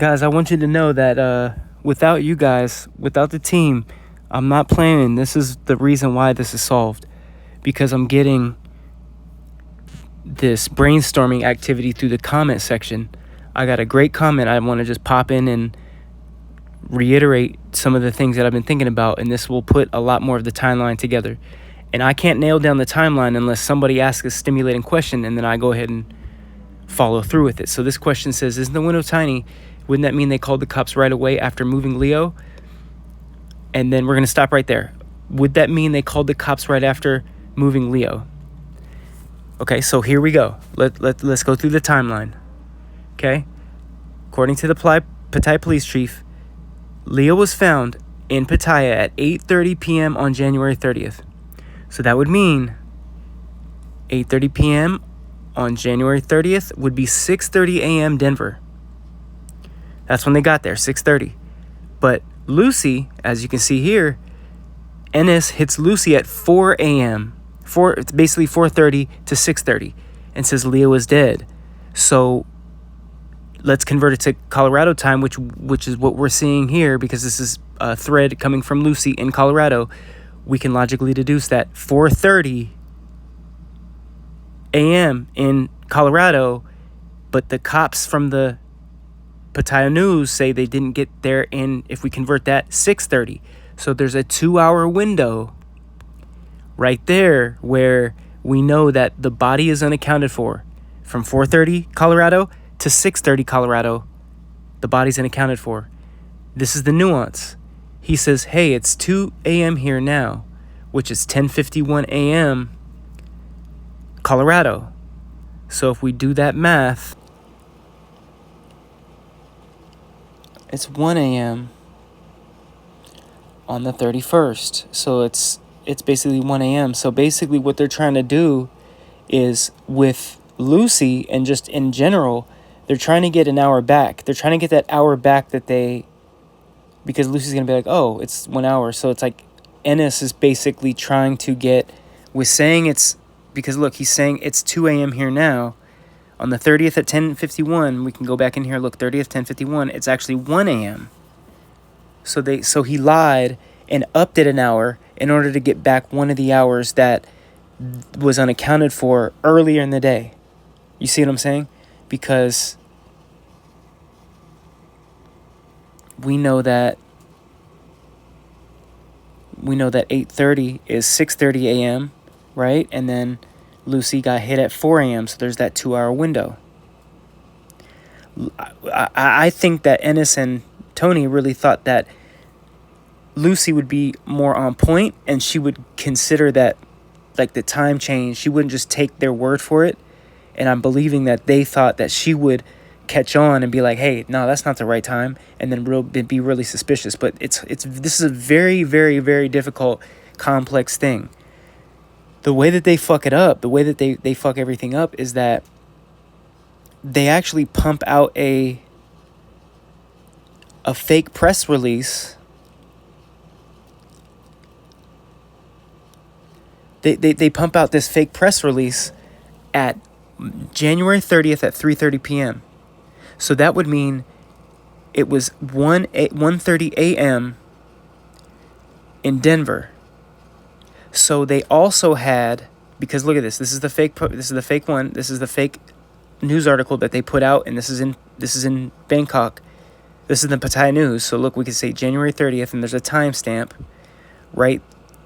Guys, I want you to know that without you guys, without the team, I'm not playing. This is the reason why this is solved. Because I'm getting this brainstorming activity through the comment section. I got a great comment. I want to just pop in and reiterate some of the things that I've been thinking about, and this will put a lot more of the timeline together. And I can't nail down the timeline unless somebody asks a stimulating question, and then I go ahead and follow through with it. So this question says, isn't the window tiny? Wouldn't that mean they called the cops right away after moving Leo? And then we're going to stop right there. Would that mean they called the cops right after moving Leo? Okay, so here we go. Let's go through the timeline. Okay? According to the Pattaya police chief, Leo was found in Pattaya at 8:30 p.m. on January 30th. So that would mean 8:30 p.m. on January 30th would be 6:30 a.m. Denver. That's when they got there, 6:30. But Lucy, as you can see here, Ennis hits Lucy at 4 a.m. It's basically 4:30 to 6:30 and says Leo is dead. So let's convert it to Colorado time, which is what we're seeing here, because this is a thread coming from Lucy in Colorado. We can logically deduce that 4:30 a.m. in Colorado, but the cops from the Pattaya News say they didn't get there in, if we convert that, 6:30. So there's a 2-hour window right there where we know that the body is unaccounted for. From 4:30 Colorado to 6:30 Colorado, the body's unaccounted for. This is the nuance. He says, hey, it's 2 a.m. here now, which is 10:51 a.m. Colorado. So if we do that math, it's 1 a.m. on the 31st. So it's basically 1 a.m. So basically what they're trying to do is, with Lucy and just in general, they're trying to get an hour back. They're trying to get that hour back because Lucy's going to be like, oh, it's 1 hour. So it's like Ennis is basically trying to get, because look, he's saying it's 2 a.m. here now. On the 30th at 10:51, we can go back in here, look, 30th, 10:51, it's actually 1 a.m. So he lied and upped it an hour in order to get back one of the hours that was unaccounted for earlier in the day. You see what I'm saying? Because we know that 8:30 is 6:30 a.m., right? And then Lucy got hit at 4 a.m., so there's that 2-hour window. I think that Ennis and Tony really thought that Lucy would be more on point, and she would consider that, like, the time change. She wouldn't just take their word for it. And I'm believing that they thought that she would catch on and be like, hey, no, that's not the right time, and then be really suspicious. But this is a very, very, very difficult, complex thing. The way that they fuck it up, the way that they fuck everything up, is that they actually pump out a fake press release. They pump out this fake press release at January 30th at 3:30 p.m. So that would mean it was 1:30 a.m. in Denver. So they also had, because look at this. This is the fake one. This is the fake news article that they put out, and this is in Bangkok. This is the Pattaya News. So look, we can say January 30th, and there's a timestamp right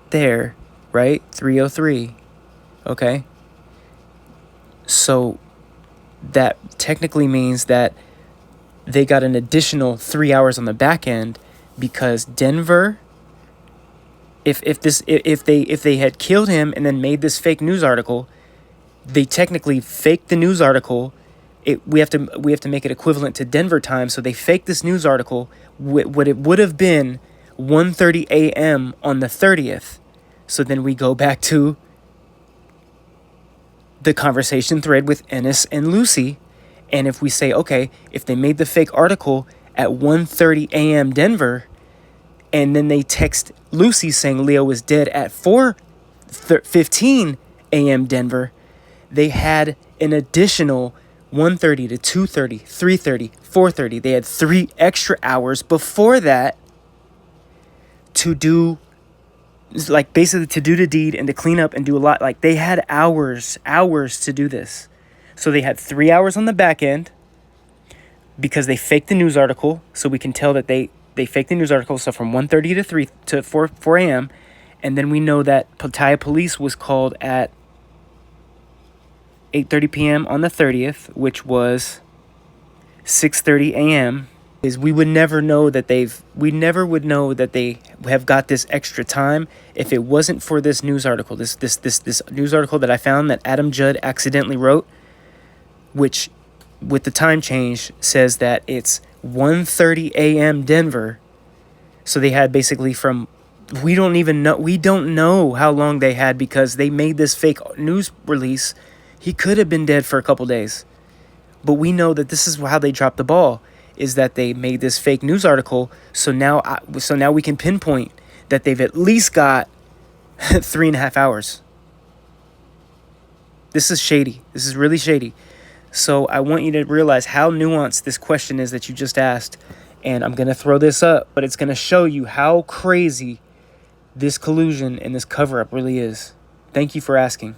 there, right? 3:03. Okay. So that technically means that they got an additional 3 hours on the back end, because Denver, if they had killed him and then made this fake news article, they technically faked the news article. We have to make it equivalent to Denver time. So they faked this news article. What it would have been 1:30 a.m. on the 30th. So then we go back to the conversation thread with Ennis and Lucy. And if we say, okay, if they made the fake article at 1:30 a.m. Denver, and then they text Lucy saying Leo was dead at 4:15 a.m. Denver, they had an additional 1:30 to 2:30, 3:30, 4:30. They had 3 extra hours before that to do, like, basically to do the deed and to clean up and do a lot. Like, they had hours to do this. So they had 3 hours on the back end because they faked the news article. So we can tell that they faked the news article. So from 1:30 to 3 to 4 a.m. And then we know that Pattaya police was called at 8:30 p.m. on the 30th, which was 6:30 a.m. Is we never would know that they have got this extra time if it wasn't for this news article. This news article that I found that Adam Judd accidentally wrote, which with the time change says that it's 1:30 a.m. Denver. So they had basically from, we don't know how long they had because they made this fake news release. He could have been dead for a couple days. But we know that this is how they dropped the ball, is that they made this fake news article. So now we can pinpoint that they've at least got 3.5 hours. This is shady. This is really shady. So I want you to realize how nuanced this question is that you just asked. And I'm going to throw this up, but it's going to show you how crazy this collusion and this cover-up really is. Thank you for asking.